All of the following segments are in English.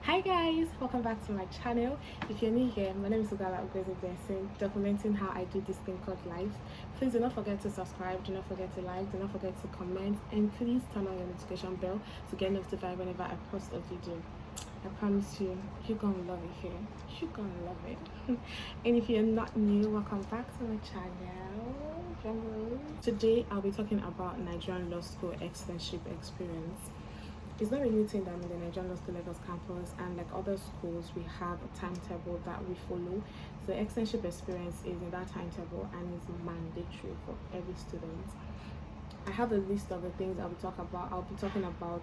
Hi guys, welcome back to my channel. If you're new here, my name is Ugala Blessing, documenting how I do this thing called life. Please do not forget to subscribe, do not forget to like, do not forget to comment, and please turn on your notification bell to get notified whenever I post a video. I promise you, you're gonna love it here. You're gonna love it. And if you're not new, welcome back to my channel. Today I'll be talking about Nigerian Law School externship experience. It's not a new thing that in the Nigerian Law School Lagos campus and like other schools, we have a timetable that we follow. So externship experience is in that timetable and is mandatory for every student. I have a list of the things I'll be talking about,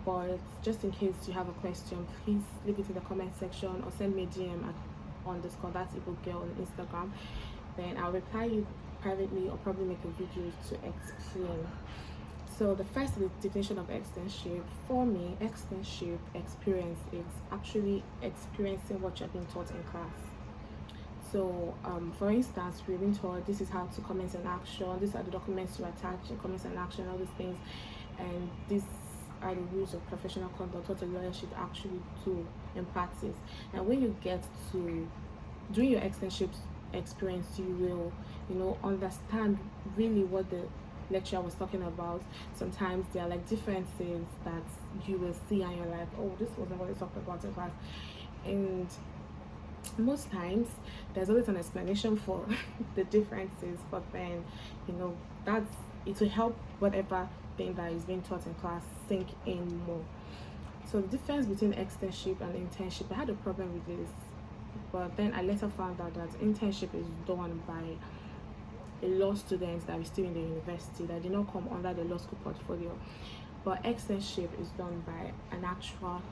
but just in case you have a question, please leave it in the comment section or send me a DM on Discord, that's Igbo Girl on Instagram. Then I'll reply you privately or probably make a video to explain. So the first definition of externship, for me, externship experience is actually experiencing what you're being taught in class. So for instance, we're being taught this is how to commence an action, these are the documents to attach in commence an action, all these things, and these are the rules of professional conduct, what a lawyer should actually do in practice. And when you get to doing your externship experience, you will understand really what the lecture was talking about. Sometimes there are like differences that you will see and you're like, oh, this wasn't what they talked about in class. And most times there's always an explanation for the differences, but then that's it will help whatever thing that is being taught in class sink in more. So the difference between externship and internship, I had a problem with this, but then I later found out that internship is done by a law students that are still in the university that did not come under the law school portfolio, but externship is done by an actual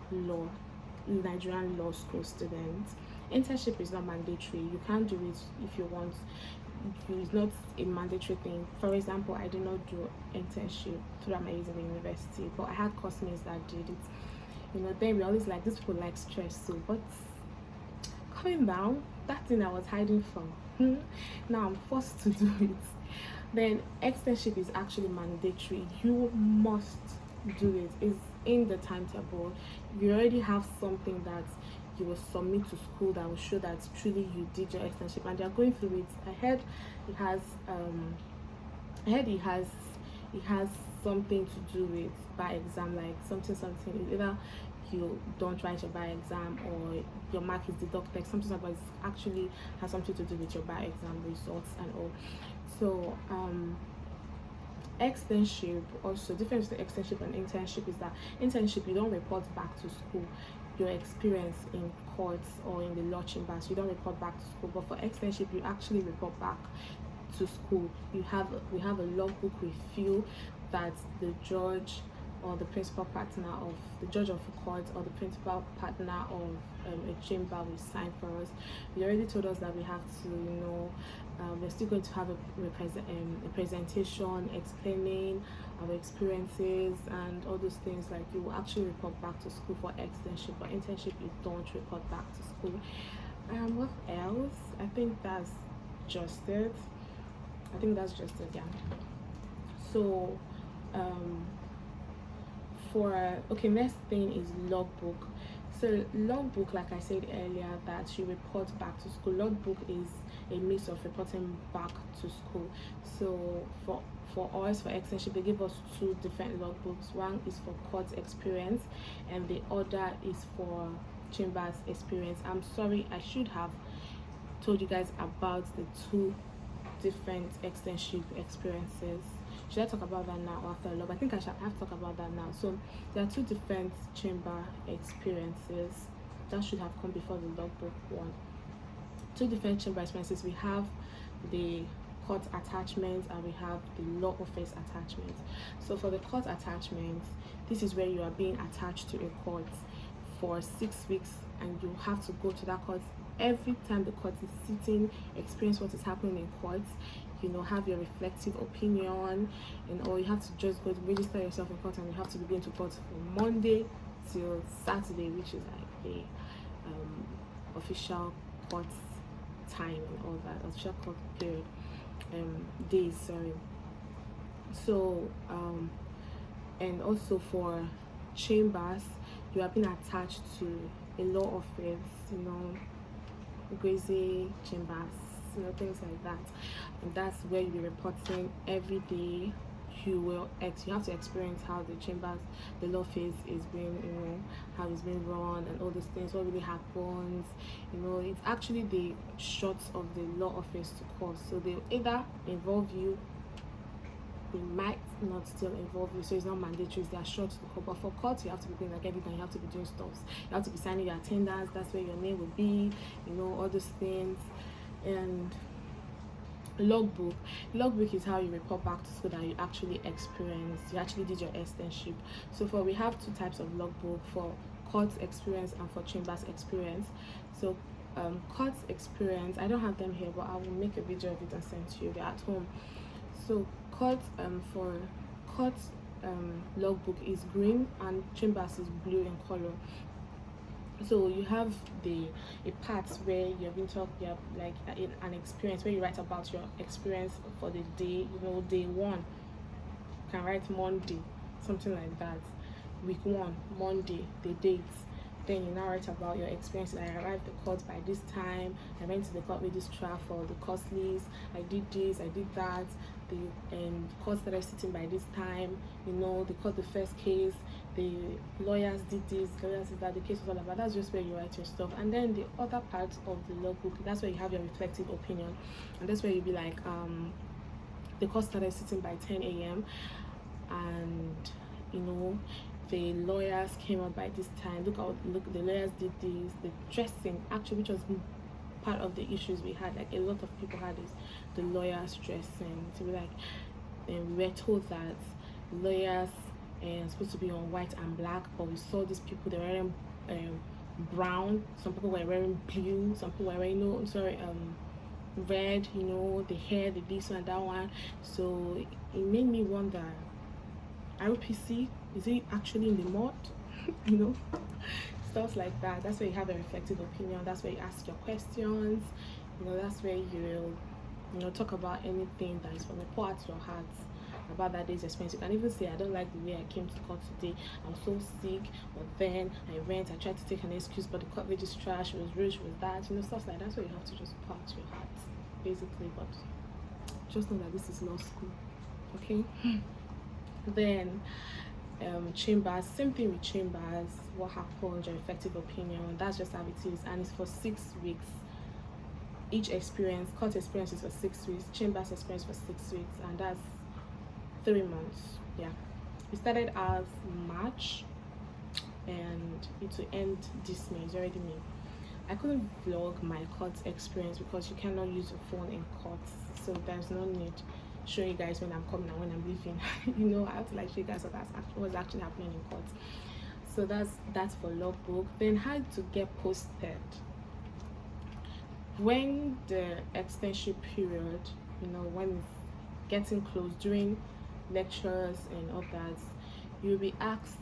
Nigerian law school student. Internship is not mandatory. You can't do it if you want. It's not a mandatory thing. For example, I did not do internship throughout my years in the university, but I had classmates that did it. Then we always like, these people like stress, so but coming down, that thing I was hiding from, now I'm forced to do it. Then externship is actually mandatory. You must do it. It's in the timetable. You already have something that you will submit to school that will show that truly you did your externship, and they're going through it. I heard it has something to do with by exam, like something. Either you don't write your by exam or your mark is deducted, something about it actually has something to do with your by exam results and all. So externship, also difference between externship and internship is that internship, you don't report back to school your experience in courts or in the law chambers. You don't report back to school, but for externship you actually report back to school. We have a logbook with you that the judge or the principal partner of the judge of a court or the principal partner of a chamber will sign for us. You already told us that we have to, we're still going to have a presentation explaining our experiences and all those things. Like, you will actually report back to school for externship, but internship you don't report back to school. What else? I think that's just it. Yeah. So next thing is logbook. So logbook, like I said earlier, that you report back to school. Logbook is a mix of reporting back to school. So for us, for externship, they give us two different logbooks. One is for court experience and the other is for chambers experience. I'm sorry, I should have told you guys about the two different externship experiences. Should I talk about that now or after a log? I think I should have to talk about that now. So there are two different chamber experiences that should have come before the logbook one. Two different chamber experiences. We have the court attachment and we have the law office attachment. So for the court attachment, this is where you are being attached to a court for 6 weeks, and you have to go to that court every time the court is sitting, experience what is happening in court, have your reflective opinion and all. You have to just go to register yourself in court, and you have to be going to court from Monday till Saturday, which is like the official court time and all that, official court period, days, sorry. So and also for chambers, you have been attached to a law office, Gracie chambers, things like that. And that's where you'll be reporting every day. You have to experience how the law office is being, how it's being run and all those things, what really happens. It's actually the shots of the law office to court. So they'll either involve you, they might not still involve you, so it's not mandatory, they are short to court. But for court, you have to be doing like everything, you have to be doing stuff, you have to be signing your attendance, that's where your name will be, all those things. And logbook is how you report back to school that you actually did your externship. So we have two types of logbook, for court experience and for chambers experience. So court experience, I don't have them here, but I will make a video of it and send to you, they're at home. So court for court logbook is green and chambers is blue in color. So you have a part where you're being taught, like an experience where you write about your experience for the day. Day one, you can write Monday, something like that. Week 1, Monday, the dates. Then you now write about your experience. Like, I arrived at the court by this time, I went to the court registrar for the costlies, I did this, I did that, and court started sitting by this time, they caught the first case, the lawyers did this, lawyers did that, the case was all about. That's just where you write your stuff. And then the other part of the logbook, that's where you have your reflective opinion, and that's where you'll be like, the court started sitting by 10 a.m. and the lawyers came up by this time. Look, the lawyers did this. The dressing, actually, which was part of the issues we had, like a lot of people had, is the lawyers dressing. So we were told that lawyers are supposed to be on white and black, but we saw these people, they were wearing brown, some people were wearing blue, some people were wearing red, the hair, the this one, that one. So it made me wonder, RPC, is it actually in the mud? Stuff like that. That's where you have a reflective opinion, that's where you ask your questions, that's where you talk about anything that is from the pour out your heart about that day's experience. You can even say, I don't like the way I came to court today, I'm so sick, but then I tried to take an excuse, but the court registrar, she was rude, she was that, stuff like that. That's where you have to just pour out your heart, basically. But just know that this is law school, okay? Then chambers, same thing with chambers. What happened, your effective opinion, that's just how it is. And it's for 6 weeks. Each experience, court experience is for 6 weeks, chambers experience for 6 weeks, and that's 3 months. Yeah, it started as March and it will end this May. It's already May. I couldn't vlog my court experience because you cannot use your phone in court, so there's no need show you guys when I'm coming and when I'm leaving. I have to show you guys what's actually happening in court. So that's for logbook. Then how to get posted when the externship period, when it's getting close, during lectures and all that, you'll be asked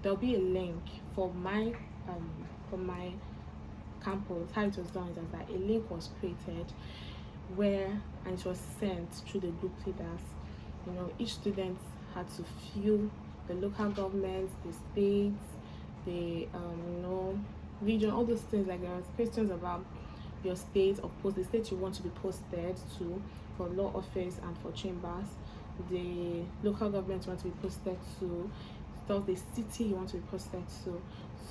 there'll be a link for my campus. How it was done is that a link was created and it was sent through the group leaders. Each student had to fill the local governments, the states, the region, all those things. Like, there was questions about your state the state you want to be posted to for law office and for chambers, the local government you want to be posted to, the city you want to be posted to.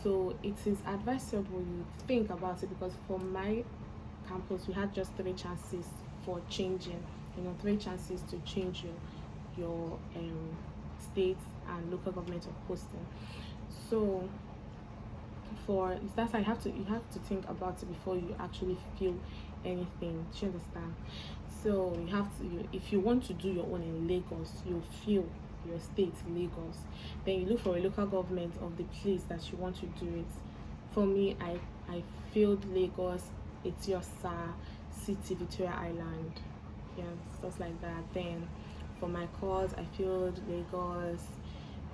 So it is advisable you think about it, because for my campus we had just 3 chances for changing, 3 chances to change your state and local government of posting. So that's how you have to think about it before you actually feel anything. Do you understand? So if you want to do your own in Lagos, you feel your state, Lagos, then you look for a local government of the place that you want to do it. For me, I filled Lagos, Etiosa, City, Victoria Island, stuff like that. Then for my course, I filled Lagos,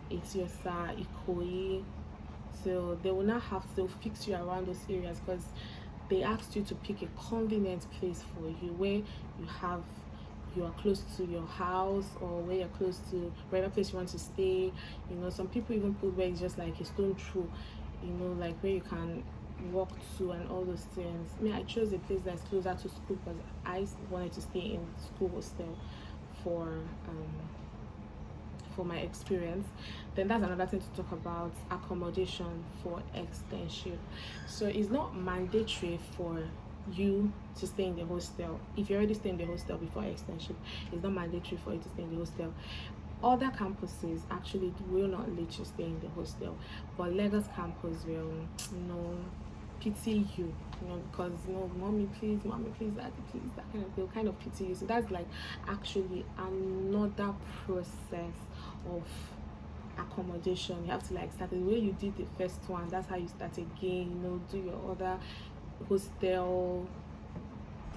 Etiosa, Ikoyi. So they'll fix you around those areas, because they asked you to pick a convenient place for you where you have you are close to your house, or where you're close to wherever place you want to stay. Some people even put where it's just like a stone throw, like where you can walk to and all those things. I chose a place that's closer to school because I wanted to stay in school hostel for my experience. Then that's another thing to talk about: accommodation for externship. So it's not mandatory for you to stay in the hostel. If you already stay in the hostel before externship, it's not mandatory for you to stay in the hostel. Other campuses actually will not let you stay in the hostel, but Lagos campus will, pity you, because mommy please, daddy please, that kind of, they'll kind of pity you. So that's like actually another process of accommodation. You have to like start the way you did the first one. That's how you start again. Do your other hostel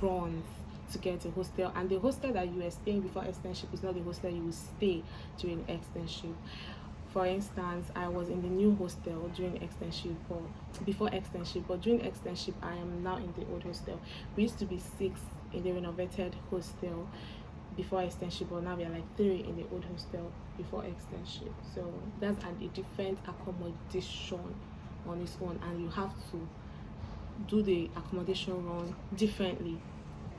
runs to get a hostel, and the hostel that you are staying before externship is not the hostel you will stay during externship. For instance, I was in the new hostel during externship, or before externship, but during externship I am now in the old hostel. We used to be 6 in the renovated hostel before externship, but now we are like 3 in the old hostel before externship. So that's a different accommodation on its own, and you have to do the accommodation run differently.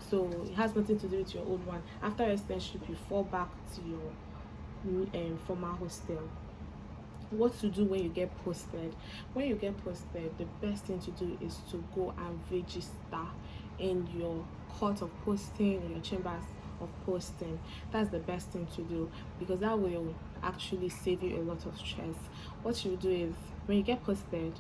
So it has nothing to do with your old one. After externship, you fall back to your former hostel. What to do when you get posted? When you get posted, the best thing to do is to go and register in your court of posting, in your chambers of posting. That's the best thing to do, because that will actually save you a lot of stress. What you do is, when you get posted,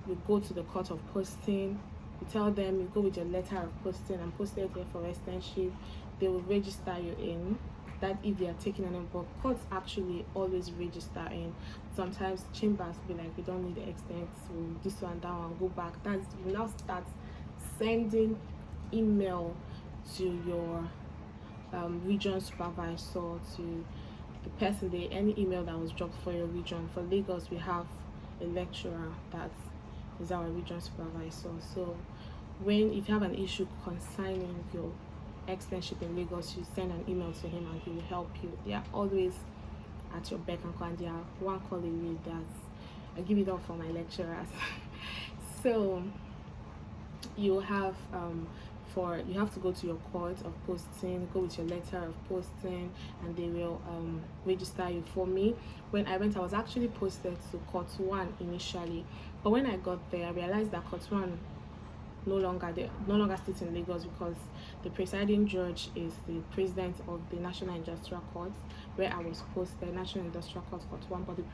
you go to the court of posting, you tell them, you go with your letter of posting and post it here for externship. They will register you in. That if they are taking an inbox, courts actually always register in. Sometimes chambers be like, we don't need the extent, we'll this one, that one, go back. That's, you now start sending email to your region supervisor, to the person there, any email that was dropped for your region. For Lagos, we have a lecturer that is our region supervisor. So if you have an issue concerning your externship in Lagos, you send an email to him and he will help you. They are always at your beck and call, and they are one call away. I give it up for my lecturers. So you have you have to go to your court of posting, go with your letter of posting, and they will register you. For me, when I went, I was actually posted to court 1 initially, but when I got there, I realized that court 1 no longer sits in Lagos, because the presiding judge is the president of the National Industrial Court, where I was posted, National Industrial Court 1, but the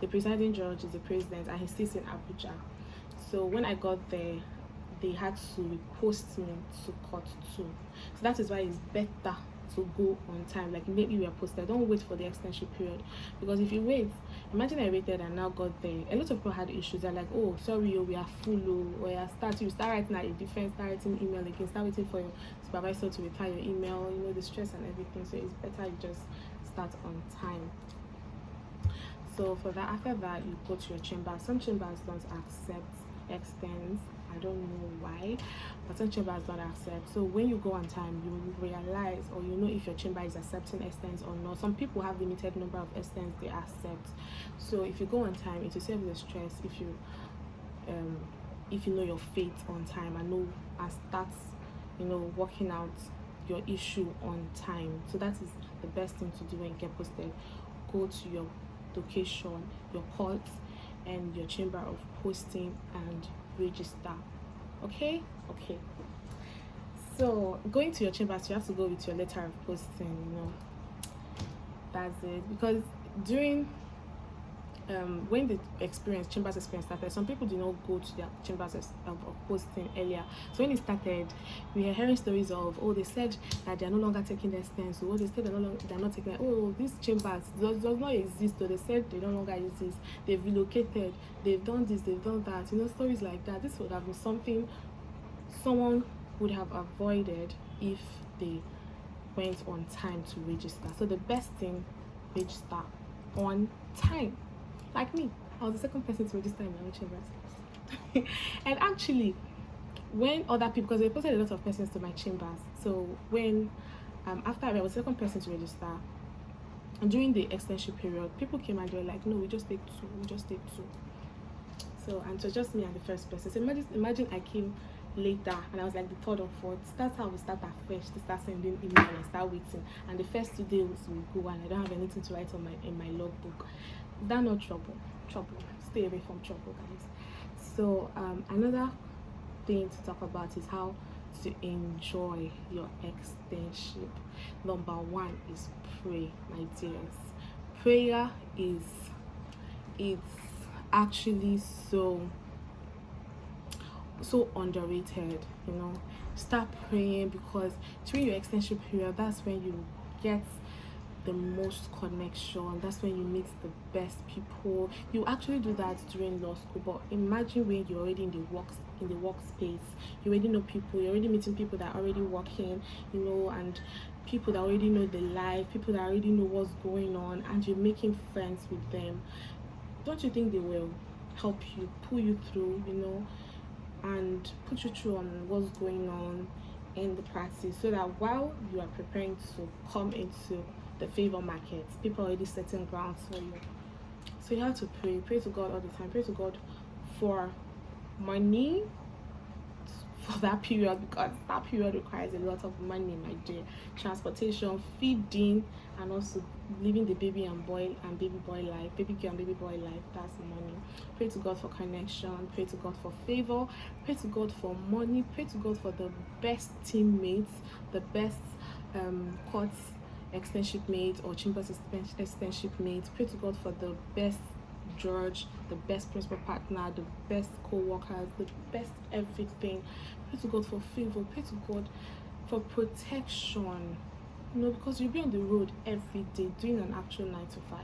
presiding judge is the president, and he sits in Abuja. So when I got there, they had to post me to court 2. So that is why it's better to go on time. Like, maybe we are posted, don't wait for the extension period, because if you wait, imagine I waited and now got there, a lot of people had issues. They're like, oh sorry, we are full, or you start writing at a defense, start writing email again, start waiting for your supervisor to reply your email, the stress and everything. So it's better you just start on time. So for that, after that, you go to your chamber. Some chambers don't accept extends, I don't know why, but some chambers don't accept. So when you go on time, you will realize, or if your chamber is accepting extends or not. Some people have limited number of extends they accept. So if you go on time, it will save the stress if you know your fate on time and start working out your issue on time. So that is the best thing to do when you get posted. Go to your location, your court, and your chamber of posting and register. Okay. So going to your chambers, you have to go with your letter of posting. That's it. Because during when the chambers experience started, some people did not go to their chambers of posting earlier. So when it started, we were hearing stories of, they said that they are no longer taking their stands. So they said they're not taking, these chambers does not exist. So they said they no longer exist. They've relocated. They've done this. They've done that. Stories like that. This would have been something someone would have avoided if they went on time to register. So the best thing, register on time. Like me, I was the second person to register in my own chambers. And actually, when other people, because they posted a lot of persons to my chambers, so when after I was the second person to register, and during the extension period, people came and they were like, no, we just take two, we just take two. So, and so just me and the first person. So imagine I came later and I was like the third or fourth. That's how we start afresh to start sending email and start waiting. And the first 2 days will go and I don't have anything to write on in my logbook. Is that not trouble? Trouble. Stay away from trouble, guys. So another thing to talk about is how to enjoy your externship. Number 1 is pray, my dears. Prayer is, it's actually so underrated. Start praying, because during your extension period, that's when you get the most connection. That's when you meet the best people. You actually do that during law school, but imagine when you're already in the workspace. You already know people, you're already meeting people that are already working, and people that already know the life, people that already know what's going on, and you're making friends with them. Don't you think they will help you, pull you through, and put you through on what's going on in the practice, so that while you are preparing to come into the favor market, people are already setting grounds for you. So you have to pray to God all the time. Pray to God for money for that period, because that period requires a lot of money, my dear. Transportation, feeding, and also living the baby and baby boy life, baby girl and baby boy life. That's money. Pray to God for connection. Pray to God for favor. Pray to God for money. Pray to God for the best teammates, the best courts externship mates or chambers externship mates. Pray to God for the best judge, the best principal partner, the best co-workers, the best everything. Pray to God for favor. Pray to God for protection, because you'll be on the road every day doing an actual 9 to 5,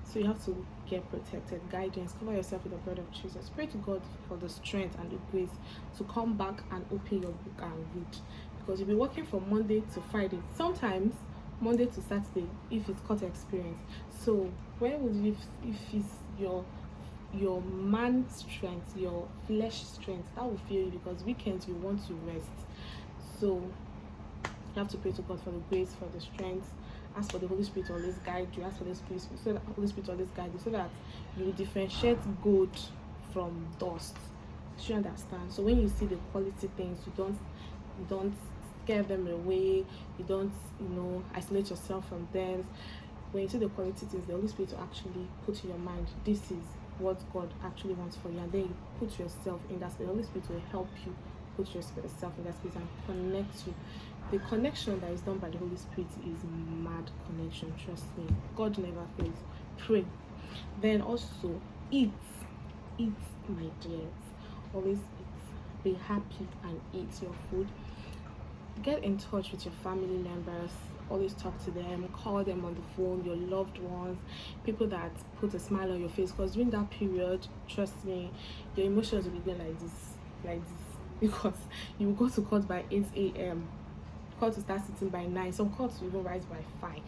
so you have to get protected. Guidance, cover yourself with the blood of Jesus. Pray to God for the strength and the grace to come back and open your book and read, because you'll be working from Monday to Friday, sometimes Monday to Saturday if it's court experience. So when will you, if it's your man strength, your flesh strength, that will fail you, because weekends you want to rest. So you have to pray to God for the grace, for the strength. Ask for the Holy Spirit to always guide you. Ask for the Spirit, so that Holy Spirit to always guide you, so that you will differentiate gold from dust. You understand? So when you see the quality things, you don't scare them away. You don't isolate yourself from them. When you see the quality things, the Holy Spirit will actually put in your mind, this is what God actually wants for you, and then you put yourself in that space. The Holy Spirit will help you put yourself in that space and connect you. The connection that is done by the Holy Spirit is mad connection, trust me. God never fails. Pray. Then also eat, my dears. Always eat. Be happy and eat your food. Get in touch with your family members. Always talk to them, call them on the phone, your loved ones, people that put a smile on your face, because during that period, trust me, your emotions will be going like this, because you will go to court by 8 a.m. Court will start sitting by 9. Some courts will even rise by 5.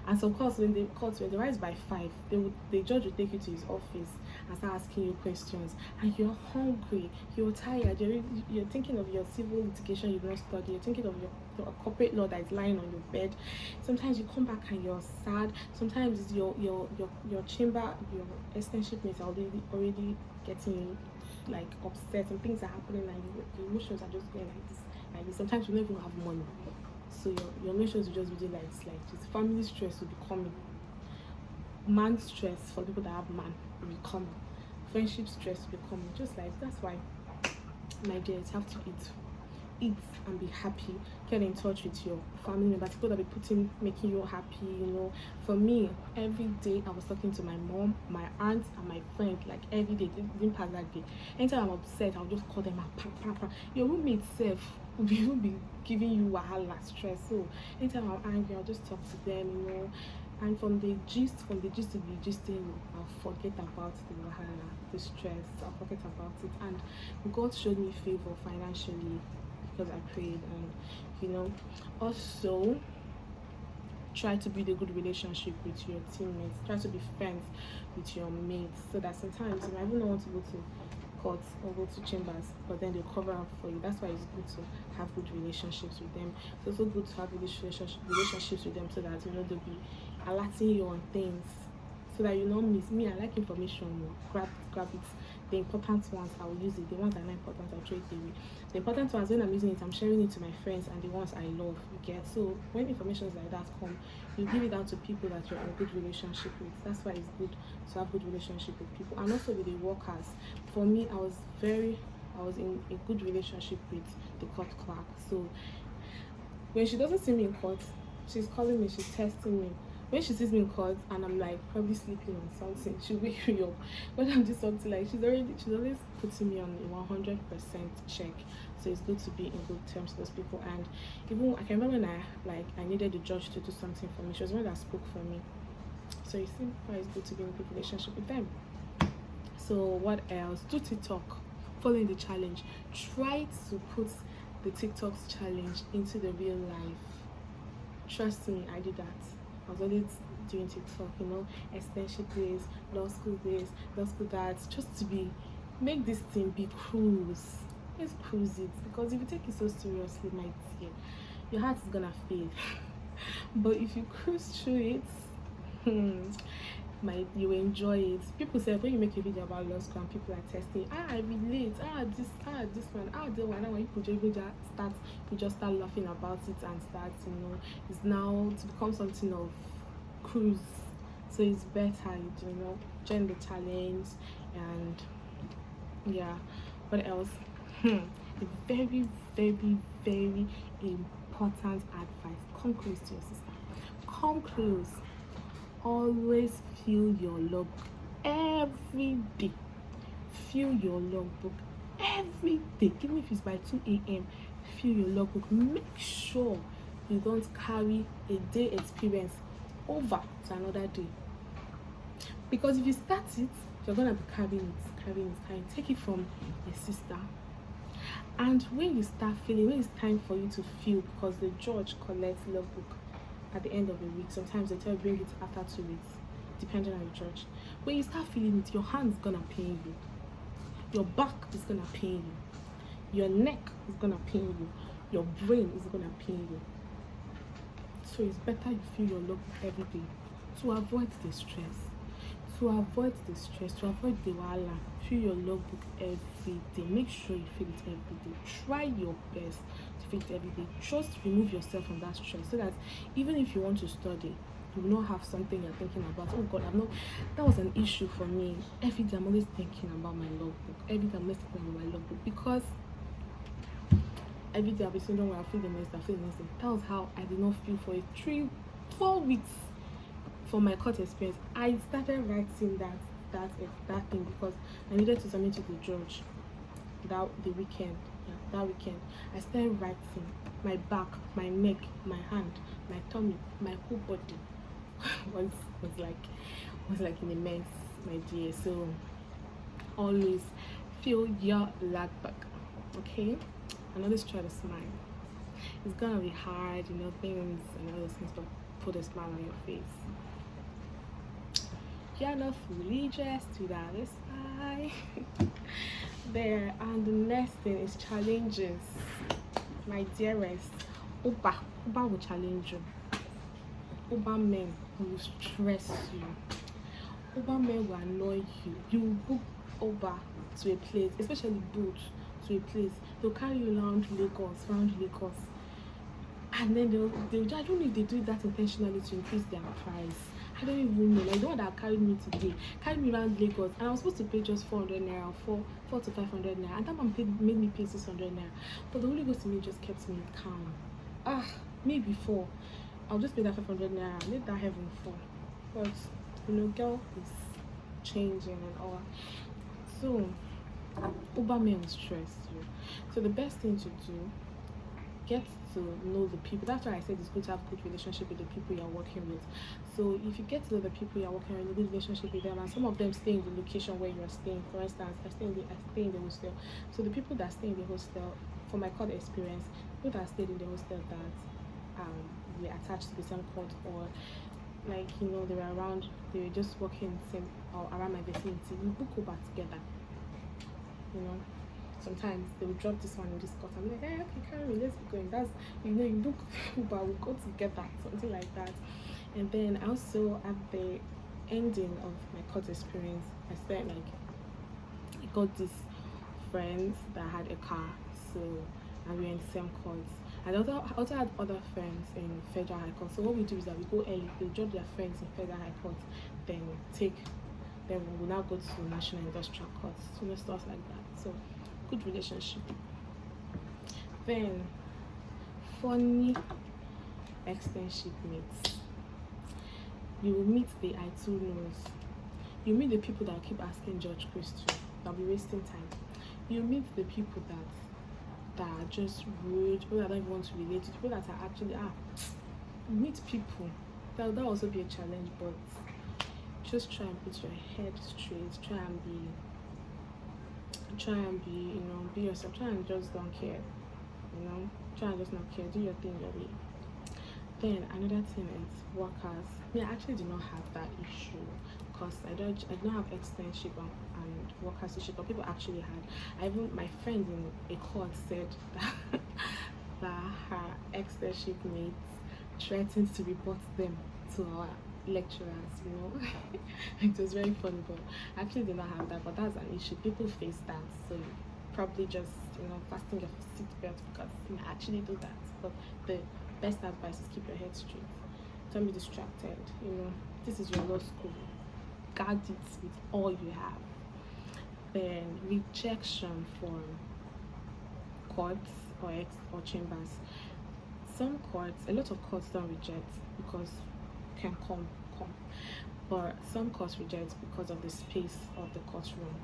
And some courts, when they rise by 5, the judge will take you to his office and start asking you questions. And you're hungry, you're tired, you're thinking of your civil litigation you've not studied, you're thinking of your corporate law that is lying on your bed. Sometimes you come back and you're sad. Sometimes it's your chamber, your externship mates are already getting like upset, and things are happening, and your emotions are just going like this. Sometimes you don't even have money, so your emotions will just be like this. Family stress will be coming. Man stress for people that have man will be coming. Friendship stress will be coming. Just like that's why, my dears, have to eat and be happy. Get in touch with your family members, people that be making you happy. For me, every day I was talking to my mom, my aunt, and my friend. Like every day, didn't pass that day. Anytime I'm upset, I'll just call them and your roommate self will be giving you wahala, stress. So anytime I'm angry, I'll just talk to them. And from the gist to be gisting, I'll forget about the wahala, the stress. I'll forget about it. And God showed me favor financially, because I prayed. And also try to build a good relationship with your teammates. Try to be friends with your mates, so that sometimes you might even not want to go to courts or go to chambers, but then they'll cover up for you. That's why it's good to have good relationships with them. It's also good to have relationships with them so that they'll be alerting you on things so that you don't miss. Me, I like information more. Grab it. The important ones I will use it. The ones that are not important I'll throw it away. The important ones, when I'm using it, I'm sharing it to my friends and the ones I love. You get? So when information like that come, you give it out to people that you're in a good relationship with. That's why it's good to have good relationship with people, and also with the workers. For me, I was in a good relationship with the court clerk. So when she doesn't see me in court, she's calling me, she's texting me. When she sees me in court and I'm like probably sleeping on something, she'll wake me up. When I'm doing something, like she's always putting me on a 100% check. So it's good to be in good terms with those people. And even I can remember when I needed the judge to do something for me. She was one that spoke for me. So you see why it's good to be in a good relationship with them. So what else? Do TikTok, following the challenge. Try to put the TikTok's challenge into the real life. Trust me, I did that. I was always doing TikTok, externship days, law school that, just to make this thing be cruise. Let's cruise it, because if you take it so seriously, my dear, your heart is gonna fail. But if you cruise through it, you enjoy it. People say when you make a video about law school and people are testing, I relate, this one, the one, and you just start laughing about it and start, it's now to become something of cruise. So it's better, join the challenge. And yeah, what else? A very, very, very important advice. Come close to your sister. Come close. Always fill your logbook every day. Fill your logbook every day, even if it's by 2 a.m. Fill your logbook. Make sure you don't carry a day experience over to another day, because if you start it, you're gonna be carrying it. Take it from your sister. And when you start feeling, when it's time for you to feel, because the judge collects logbook at the end of the week, sometimes they tell you bring it after 2 weeks, depending on the judge. When you start feeling it, your hand's gonna pain you, your back is gonna pain you, your neck is gonna pain you, your brain is gonna pain you. So it's better you feel your logbook every day to avoid the stress, to avoid the wahala. Fill your logbook every day. Make sure you fill it every day. Try your best to fill it every day. Just remove yourself from that stress, so that even if you want to study, you will not have something you're thinking about. Oh God, that was an issue for me. Every day I'm always thinking about my logbook. Because every day I'll be saying, don't worry, I'll feel the next day. That was how I did not feel for 3-4 weeks for my court experience. I started writing that thing because I needed to submit to the judge that weekend. I started writing. My back, my neck, my hand, my tummy, my whole body was like in a mess, my dear. So always fill your logbook, okay? And always try to smile. It's gonna be hard, things and all those things, but put a smile on your face. You're not fully dressed to the other side. There. And the next thing is challenges. My dearest, Uber will challenge you. Uber men will stress you. Uber men will annoy you. You will book Uber to a place, especially boat to a place. They'll carry you around Lagos. And then I don't know if they do that intentionally to increase their price. I don't even know. Like the one that carried me today, carried me around Lagos, and I was supposed to pay just 400 naira, 4 to 500 naira, and that man made me pay 600 naira. But the Holy Ghost in me just kept me calm. Me before, I'll just pay that 500 naira, let that heaven fall. But girl is changing and all. So Uber men will stress you. So the best thing to do, get to know the people. That's why I said it's good to have good relationship with the people you're working with. So if you get to know the people you're working with, a good relationship with them, and some of them stay in the location where you're staying. For instance, I stay in the hostel. So the people that stay in the hostel, for my court experience, people that stayed in the hostel that were attached to the same court, or they were just working same or around my vicinity, we book Uber together. you know. Sometimes they will drop this one in this course. I'm like, hey, okay, carry me, let's be going. That's, you know, you book Uber, we go together, something like that. And then also at the ending of my course experience, I spent like, I got these friends that had a car, so, and we were in the same course. And I also had other friends in Federal High Court. So what we do is that we go early, they drop their friends in Federal High Court, then we now go to National Industrial Court, you know, stuff like that. So good relationship. Then funny externship mates. You will meet the I too knows. You meet the people that will keep asking George questions, that'll be wasting time. You meet the people that are just rude, people that don't even want to relate to, people that are actually meet people. That'll also be a challenge, but just try and put your head straight, try and be, you know, be yourself, try and just don't care, you know, try and just not care, do your thing your way. Then another thing is workers. Me, I actually do not have that issue because I don't have externship and workers issue, but people actually had. Even my friend in a court said that that her externship mates threatened to report them to our lecturers, you know. It was very funny, but I actually do not have that, but that's an issue. People face that, so probably just, you know, fasten your seatbelt because you actually do that. But the best advice is keep your head straight, don't be distracted, you know. This is your law school, guard it with all you have. Then rejection from courts or chambers. Some courts, a lot of courts don't reject because can come, but some courts reject because of the space of the courtroom,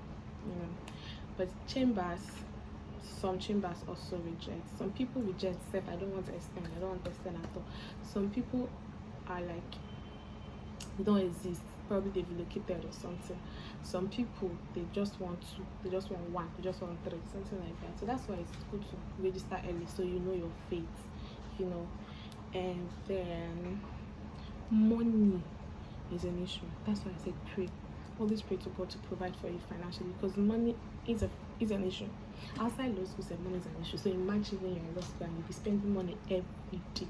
you know. But some chambers also reject. Some people reject self, I don't want to extend, I don't want to extend at all. Some people are like, they don't exist, probably they've relocated or something. Some people, they just want one, they just want three, something like that. So that's why it's good to register early so you know your fate, you know. And then money is an issue. That's why I say pray. Always pray to God to provide for you financially, because money is an issue. Outside law school, money is an issue. So imagine when you're in law school and you'll be spending money every day.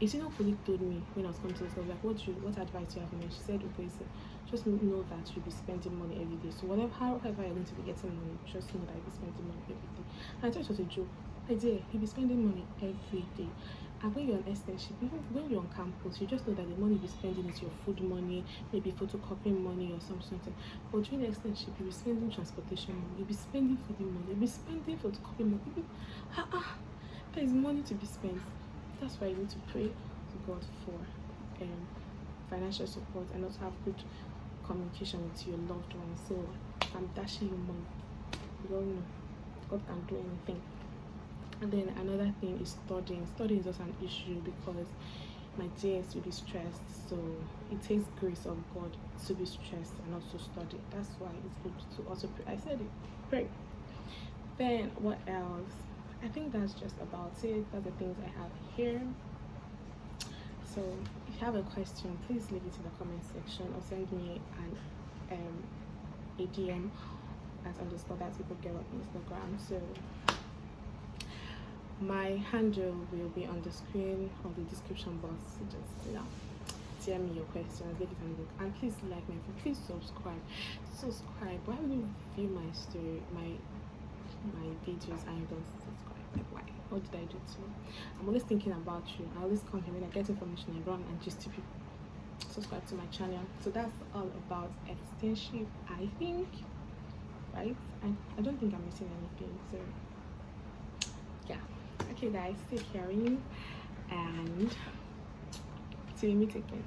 A senior colleague told me when I was coming to this, I was like, what advice do you have for me? She said, okay, so just know that you'll be spending money every day. So however you're going to be getting money, just know that you'll be spending money every day. And I thought it was a joke. I did. You'll be spending money every day. And when you're on externship, even when you're on campus, you just know that the money you'll be spending is your food money, maybe photocopying money or something. But during externship, you'll be spending transportation money, you'll be spending food money, you'll be spending photocopying money. There is money to be spent. That's why you need to pray to God for financial support and also have good communication with your loved ones. So I'm dashing you money. You don't know. God can do anything. And then another thing is studying. Studying is also an issue because my JS will be stressed. So it takes grace of God to be stressed and also study. That's why it's good to also pray. I said it, pray. Then what else? I think that's just about it. That's the things I have here. So if you have a question, please leave it in the comment section or send me a DM at _that_people_get on Instagram. So my handle will be on the screen or the description box. So just tell me your questions, leave it on the book, and please like my video, please subscribe. Why would you view my story, my videos and you don't subscribe? Like, why? What did I do to you? I'm always thinking about you. I always come here when I get information, I run and just to people. Subscribe to my channel. So that's all about externship, I think, right? I don't think I'm missing anything. So yeah, okay guys, take care and till we meet again.